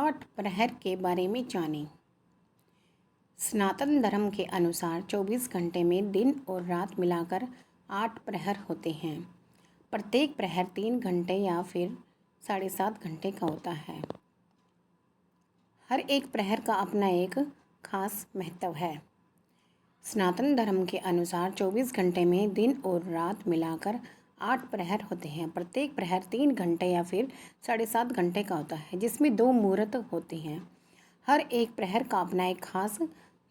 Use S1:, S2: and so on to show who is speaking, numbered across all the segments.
S1: आठ प्रहर के बारे में जानें। सनातन धर्म के अनुसार 24 घंटे में दिन और रात मिलाकर 8 प्रहर होते हैं। प्रत्येक प्रहर 3 घंटे या फिर 7.5 घंटे का होता है। हर एक प्रहर का अपना एक खास महत्व है। सनातन धर्म के अनुसार 24 घंटे में दिन और रात मिलाकर 8 प्रहर होते हैं। प्रत्येक प्रहर 3 घंटे या फिर 7.5 घंटे का होता है, जिसमें 2 मुहूर्त होते हैं। हर एक प्रहर का अपना एक खास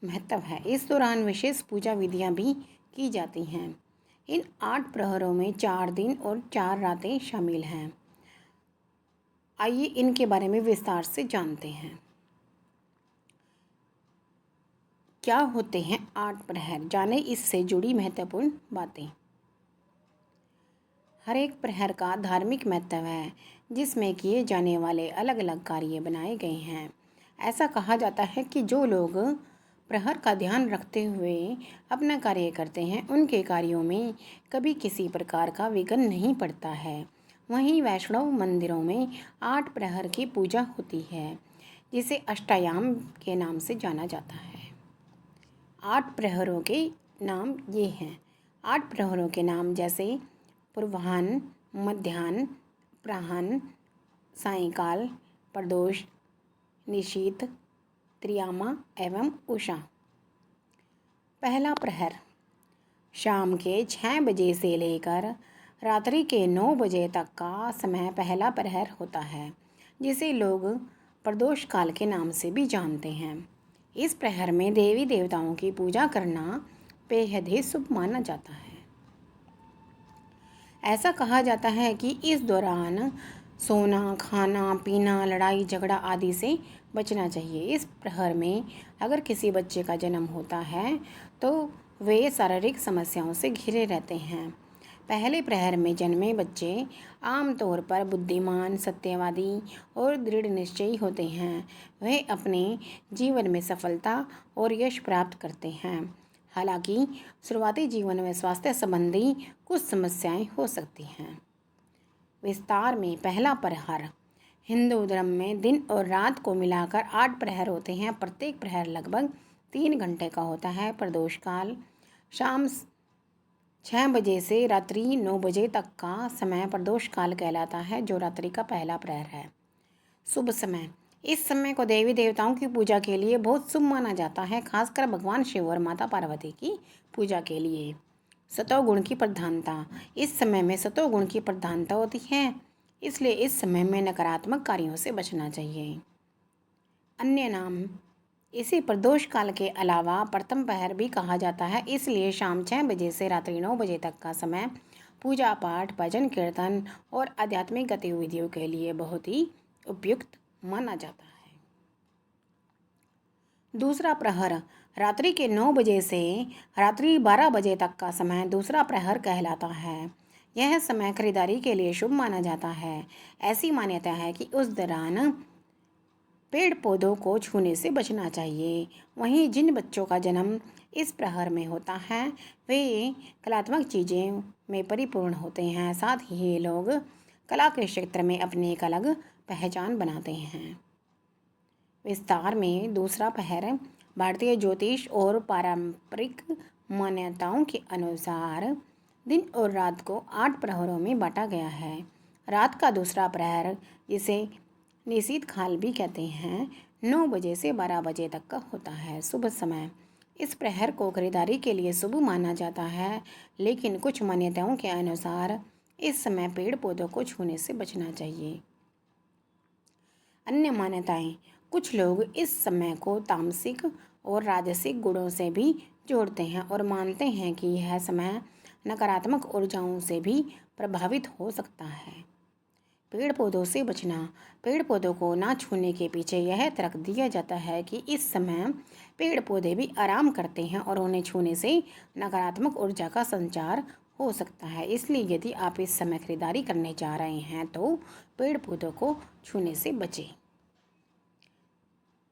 S1: महत्व है। इस दौरान विशेष पूजा विधियां भी की जाती हैं। इन 8 प्रहरों में 4 दिन और 4 रातें शामिल हैं। आइए इनके बारे में विस्तार से जानते हैं। क्या होते हैं 8 प्रहर? जाने इससे जुड़ी महत्वपूर्ण बातें। हर एक प्रहर का धार्मिक महत्व है, जिसमें किए जाने वाले अलग अलग कार्य बनाए गए हैं। ऐसा कहा जाता है कि जो लोग प्रहर का ध्यान रखते हुए अपना कार्य करते हैं, उनके कार्यों में कभी किसी प्रकार का विघ्न नहीं पड़ता है। वहीं वैष्णव मंदिरों में 8 प्रहर की पूजा होती है, जिसे अष्टयाम के नाम से जाना जाता है। 8 प्रहरों के नाम ये हैं। 8 प्रहरों के नाम जैसे पूर्वाह्न, मध्याह्न, अपराह्न, सायंकाल, प्रदोष, निशीथ, त्रियामा एवं उषा। पहला प्रहर शाम के 6 बजे से लेकर रात्रि के 9 बजे तक का समय पहला प्रहर होता है, जिसे लोग प्रदोष काल के नाम से भी जानते हैं। इस प्रहर में देवी देवताओं की पूजा करना बेहद ही शुभ माना जाता है। ऐसा कहा जाता है कि इस दौरान सोना, खाना, पीना, लड़ाई झगड़ा आदि से बचना चाहिए। इस प्रहर में अगर किसी बच्चे का जन्म होता है तो वे शारीरिक समस्याओं से घिरे रहते हैं। पहले प्रहर में जन्मे बच्चे आमतौर पर बुद्धिमान, सत्यवादी और दृढ़ निश्चयी होते हैं। वे अपने जीवन में सफलता और यश प्राप्त करते हैं। हालांकि शुरुआती जीवन में स्वास्थ्य संबंधी कुछ समस्याएं हो सकती हैं। विस्तार में पहला प्रहर। हिंदू धर्म में दिन और रात को मिलाकर 8 प्रहर होते हैं। प्रत्येक प्रहर लगभग 3 घंटे का होता है। प्रदोष काल शाम 6 बजे से रात्रि 9 बजे तक का समय प्रदोष काल कहलाता है, जो रात्रि का पहला प्रहर है। शुभ समय। इस समय को देवी देवताओं की पूजा के लिए बहुत शुभ माना जाता है, खासकर भगवान शिव और माता पार्वती की पूजा के लिए। सतोगुण की प्रधानता। इस समय में सतोगुण की प्रधानता होती है, इसलिए इस समय में नकारात्मक कार्यों से बचना चाहिए। अन्य नाम। इसे प्रदोष काल के अलावा प्रथम प्रहर भी कहा जाता है, इसलिए शाम 6 बजे से रात्रि 9 बजे तक का समय पूजा पाठ, भजन कीर्तन और आध्यात्मिक गतिविधियों के लिए बहुत ही उपयुक्त माना जाता है। दूसरा प्रहर। रात्रि के 9 बजे से रात्रि 12 बजे तक का समय दूसरा प्रहर कहलाता है। यह समय खरीदारी के लिए शुभ माना जाता है। ऐसी मान्यता है कि उस दौरान पेड़ पौधों को छूने से बचना चाहिए। वहीं जिन बच्चों का जन्म इस प्रहर में होता है, वे कलात्मक चीज़ें में परिपूर्ण होते हैं। साथ ही ये लोग कला के क्षेत्र में अपनी एक अलग पहचान बनाते हैं। विस्तार में दूसरा प्रहर। भारतीय ज्योतिष और पारंपरिक मान्यताओं के अनुसार दिन और रात को 8 प्रहरों में बांटा गया है। रात का दूसरा प्रहर, जिसे निशीथ काल भी कहते हैं, 9 बजे से 12 बजे तक का होता है। शुभ समय। इस प्रहर को खरीदारी के लिए शुभ माना जाता है, लेकिन कुछ मान्यताओं के अनुसार इस समय पेड़ पौधों को छूने से बचना चाहिए। अन्य मान्यताएं। कुछ लोग इस समय को तामसिक और राजसिक गुणों से भी जोड़ते हैं और मानते हैं कि यह समय नकारात्मक ऊर्जाओं से भी प्रभावित हो सकता है। पेड़ पौधों से बचना। पेड़ पौधों को ना छूने के पीछे यह तर्क दिया जाता है कि इस समय पेड़ पौधे भी आराम करते हैं और उन्हें छूने से नकारात्मक ऊर्जा का संचार हो सकता है। इसलिए यदि आप इस समय खरीदारी करने जा रहे हैं तो पेड़ पौधों को छूने से बचें।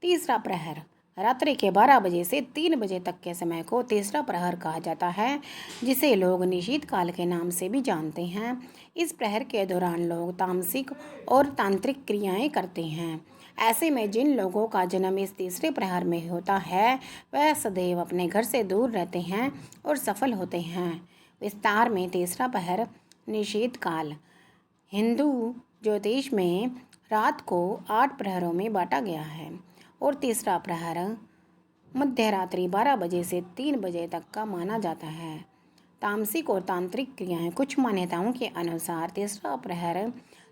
S1: तीसरा प्रहर। रात्रि के 12 बजे से 3 बजे तक के समय को तीसरा प्रहर कहा जाता है, जिसे लोग निशीथ काल के नाम से भी जानते हैं। इस प्रहर के दौरान लोग तामसिक और तांत्रिक क्रियाएं करते हैं। ऐसे में जिन लोगों का जन्म इस तीसरे प्रहर में होता है वह सदैव अपने घर से दूर रहते हैं और सफल होते हैं। विस्तार में तीसरा प्रहर निषेध काल। हिंदू ज्योतिष में रात को 8 प्रहरों में बांटा गया है और तीसरा प्रहर मध्य रात्रि 12 बजे से 3 बजे तक का माना जाता है। तामसिक और तांत्रिक क्रियाएं। कुछ मान्यताओं के अनुसार तीसरा प्रहर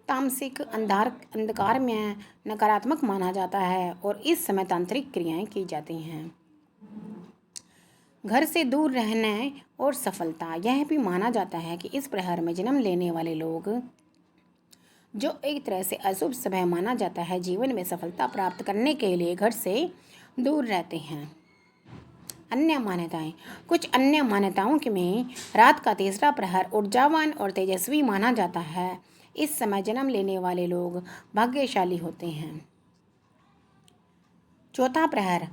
S1: तामसिक अंधकार में नकारात्मक माना जाता है और इस समय तांत्रिक क्रियाएं की जाती हैं। घर से दूर रहने और सफलता। यह भी माना जाता है कि इस प्रहर में जन्म लेने वाले लोग, जो एक तरह से अशुभ समय माना जाता है, जीवन में सफलता प्राप्त करने के लिए घर से दूर रहते हैं। अन्य मान्यताएं। कुछ अन्य मान्यताओं में रात का तीसरा प्रहर ऊर्जावान और तेजस्वी माना जाता है। इस समय जन्म लेने वाले लोग भाग्यशाली होते हैं। चौथा प्रहर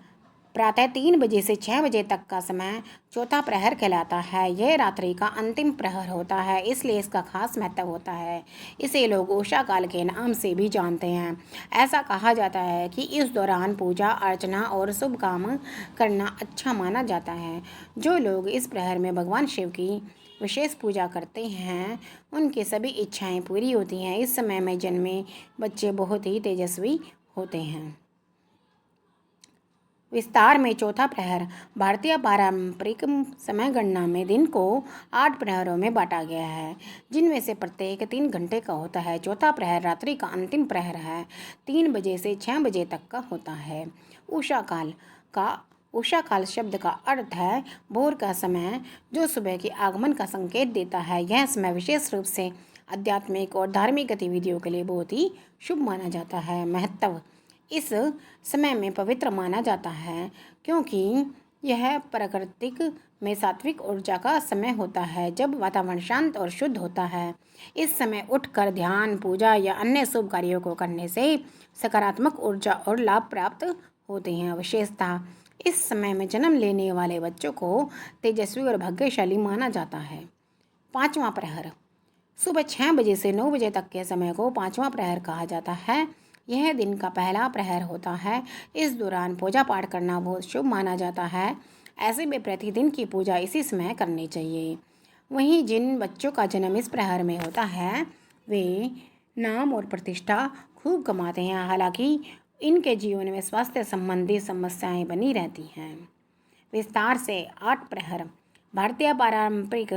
S1: प्रातः 3 बजे से 6 बजे तक का समय चौथा प्रहर कहलाता है। यह रात्रि का अंतिम प्रहर होता है, इसलिए इसका खास महत्व होता है। इसे लोग उषा काल के नाम से भी जानते हैं। ऐसा कहा जाता है कि इस दौरान पूजा अर्चना और शुभ काम करना अच्छा माना जाता है। जो लोग इस प्रहर में भगवान शिव की विशेष पूजा करते हैं उनकी सभी इच्छाएं पूरी होती हैं। इस समय में जन्मे बच्चे बहुत ही तेजस्वी होते हैं। विस्तार में चौथा प्रहर। भारतीय पारंपरिक समय गणना में दिन को 8 प्रहरों में बांटा गया है, जिनमें से प्रत्येक 3 घंटे का होता है। चौथा प्रहर रात्रि का अंतिम प्रहर है, 3 बजे से 6 बजे तक का होता है। उषा काल शब्द का अर्थ है भोर का समय, जो सुबह के आगमन का संकेत देता है। यह समय विशेष रूप से आध्यात्मिक और धार्मिक गतिविधियों के लिए बहुत ही शुभ माना जाता है। महत्व। इस समय में पवित्र माना जाता है क्योंकि यह प्राकृतिक में सात्विक ऊर्जा का समय होता है, जब वातावरण शांत और शुद्ध होता है। इस समय उठकर ध्यान, पूजा या अन्य शुभ कार्यों को करने से सकारात्मक ऊर्जा और लाभ प्राप्त होते हैं। विशेषता। इस समय में जन्म लेने वाले बच्चों को तेजस्वी और भाग्यशाली माना जाता है। पाँचवा प्रहर। सुबह 6 बजे से 9 बजे तक के समय को पाँचवा प्रहर कहा जाता है। यह दिन का पहला प्रहर होता है। इस दौरान पूजा पाठ करना बहुत शुभ माना जाता है। ऐसे में प्रतिदिन की पूजा इसी समय करनी चाहिए। वहीं जिन बच्चों का जन्म इस प्रहर में होता है वे नाम और प्रतिष्ठा खूब कमाते हैं। हालांकि इनके जीवन में स्वास्थ्य संबंधी समस्याएं बनी रहती हैं। विस्तार से 8 प्रहर। भारतीय पारंपरिक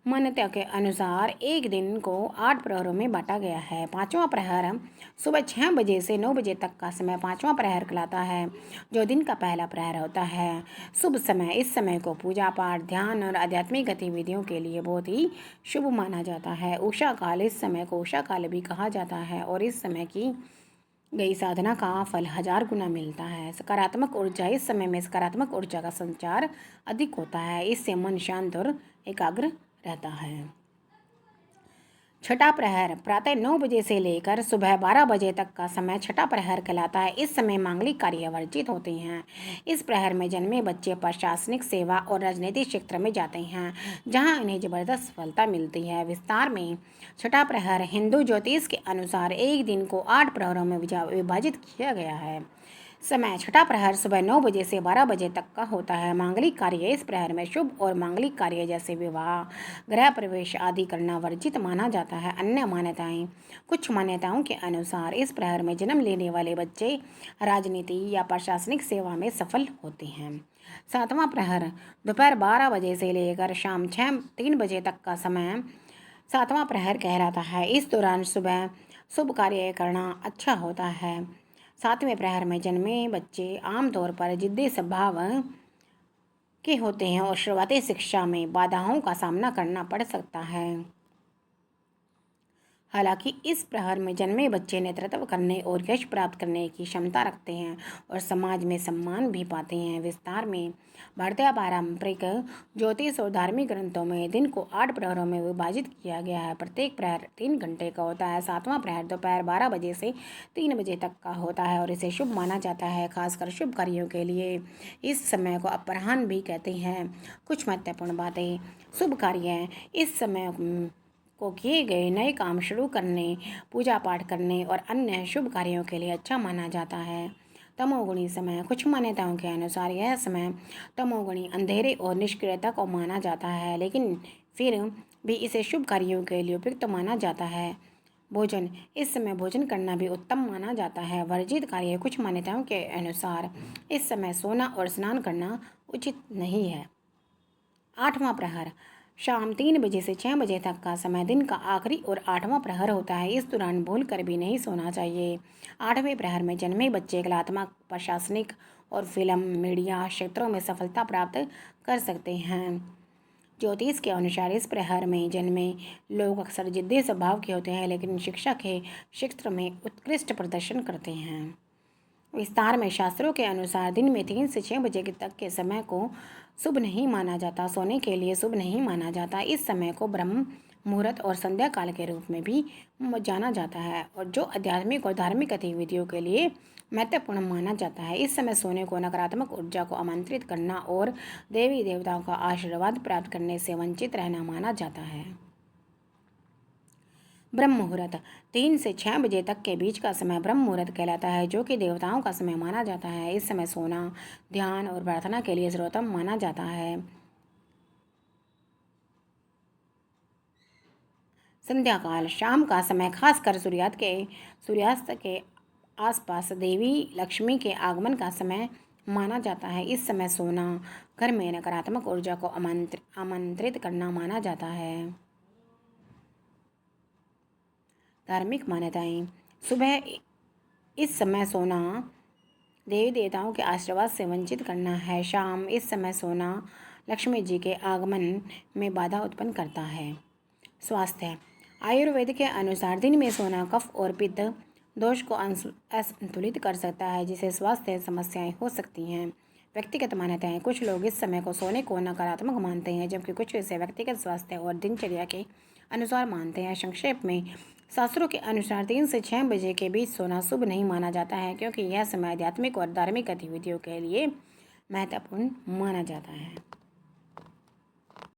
S1: मान्यता के अनुसार एक दिन को 8 प्रहरों में बांटा गया है। पाँचवा प्रहर सुबह 6 बजे से 9 बजे तक का समय पाँचवा प्रहर कहलाता है, जो दिन का पहला प्रहर होता है। शुभ समय। इस समय को पूजा पाठ, ध्यान और आध्यात्मिक गतिविधियों के लिए बहुत ही शुभ माना जाता है। उषा काल। इस समय को उषा काल भी कहा जाता है और इस समय की गई साधना का फल 1000 गुना मिलता है। सकारात्मक ऊर्जा। इस समय में सकारात्मक ऊर्जा का संचार अधिक होता है, इससे मन शांत और एकाग्र रहता है। छठा प्रहर प्रातः 9 बजे से लेकर सुबह 12 बजे तक का समय छठा प्रहर कहलाता है। इस समय मांगलिक कार्य वर्जित होते हैं। इस प्रहर में जन्मे बच्चे प्रशासनिक सेवा और राजनीतिक क्षेत्र में जाते हैं, जहां इन्हें जबरदस्त सफलता मिलती है। विस्तार में छठा प्रहर हिंदू ज्योतिष के अनुसार एक दिन को 8 प्रहरों में विभाजित किया गया है। समय छठा प्रहर सुबह 9 बजे से 12 बजे तक का होता है। मांगलिक कार्य। इस प्रहर में शुभ और मांगलिक कार्य जैसे विवाह, गृह प्रवेश आदि करना वर्जित माना जाता है। अन्य मान्यताएं। कुछ मान्यताओं के अनुसार इस प्रहर में जन्म लेने वाले बच्चे राजनीति या प्रशासनिक सेवा में सफल होते हैं। सातवां प्रहर दोपहर 12 बजे से लेकर शाम 3 बजे तक का समय सातवां प्रहर कहलाता है। इस दौरान सुबह शुभ कार्य करना अच्छा होता है। सातवें प्रहर में जन्मे बच्चे आमतौर पर जिद्दी स्वभाव के होते हैं और शुरुआती शिक्षा में बाधाओं का सामना करना पड़ सकता है। हालांकि इस प्रहर में जन्मे बच्चे नेतृत्व करने और यश प्राप्त करने की क्षमता रखते हैं और समाज में सम्मान भी पाते हैं। विस्तार में भारतीय पारंपरिक ज्योतिष और धार्मिक ग्रंथों में दिन को 8 प्रहरों में विभाजित किया गया है। प्रत्येक प्रहर 3 घंटे का होता है। सातवां प्रहर दोपहर 12 बजे से 3 बजे तक का होता है और इसे शुभ माना जाता है, खासकर शुभ कार्यों के लिए। इस समय को अपराह्न भी कहते हैं। कुछ महत्वपूर्ण बातें। शुभ कार्य। इस समय को किए गए नए काम शुरू करने, पूजा पाठ करने और अन्य शुभ कार्यों के लिए अच्छा माना जाता है। तमोगुणी समय। कुछ मान्यताओं के अनुसार यह समय तमोगुणी, अंधेरे और निष्क्रियता को माना जाता है, लेकिन फिर भी इसे शुभ कार्यों के लिए उपयुक्त माना जाता है। भोजन। इस समय भोजन करना भी उत्तम माना जाता है। वर्जित कार्य। कुछ मान्यताओं के अनुसार इस समय सोना और स्नान करना उचित नहीं है। 8वां प्रहर। शाम 3 बजे से 6 बजे तक का समय दिन का आखिरी और 8वां प्रहर होता है। इस दौरान भूल कर भी नहीं सोना चाहिए। 8वें प्रहर में जन्मे बच्चे कलात्मक, प्रशासनिक और फिल्म, मीडिया क्षेत्रों में सफलता प्राप्त कर सकते हैं। ज्योतिष के अनुसार इस प्रहर में जन्मे लोग अक्सर जिद्दी स्वभाव के होते हैं, लेकिन शिक्षा के क्षेत्र में उत्कृष्ट प्रदर्शन करते हैं। विस्तार में। शास्त्रों के अनुसार दिन में 3 से 6 बजे तक के समय को शुभ नहीं माना जाता, सोने के लिए शुभ नहीं माना जाता। इस समय को ब्रह्म मुहूर्त और संध्या काल के रूप में भी जाना जाता है, और जो आध्यात्मिक और धार्मिक गतिविधियों के लिए महत्वपूर्ण माना जाता है। इस समय सोने को नकारात्मक ऊर्जा को आमंत्रित करना और देवी देवताओं का आशीर्वाद प्राप्त करने से वंचित रहना माना जाता है। ब्रह्म मुहूर्त। 3 से 6 बजे तक के बीच का समय ब्रह्म मुहूर्त कहलाता है, जो कि देवताओं का समय माना जाता है। इस समय सोना ध्यान और प्रार्थना के लिए सर्वोत्तम माना जाता है। संध्या काल। शाम का समय खासकर सूर्यास्त के आसपास देवी लक्ष्मी के आगमन का समय माना जाता है। इस समय सोना घर में नकारात्मक ऊर्जा को आमंत्रित करना माना जाता है। धार्मिक मान्यताएं। सुबह इस समय सोना देवी देवताओं के आशीर्वाद से वंचित करना है। शाम इस समय सोना लक्ष्मी जी के आगमन में बाधा उत्पन्न करता है। स्वास्थ्य। आयुर्वेद के अनुसार दिन में सोना कफ और पित्त दोष को असंतुलित कर सकता है, जिससे स्वास्थ्य समस्याएं हो सकती हैं। व्यक्तिगत मान्यताएं। कुछ लोग इस समय को सोने को नकारात्मक मानते हैं, जबकि कुछ इसे व्यक्तिगत स्वास्थ्य और दिनचर्या के अनुसार मानते हैं। संक्षेप में, शास्त्रों के अनुसार 3 से 6 बजे के बीच सोना शुभ नहीं माना जाता है, क्योंकि यह समय आध्यात्मिक और धार्मिक गतिविधियों के लिए महत्वपूर्ण माना जाता है।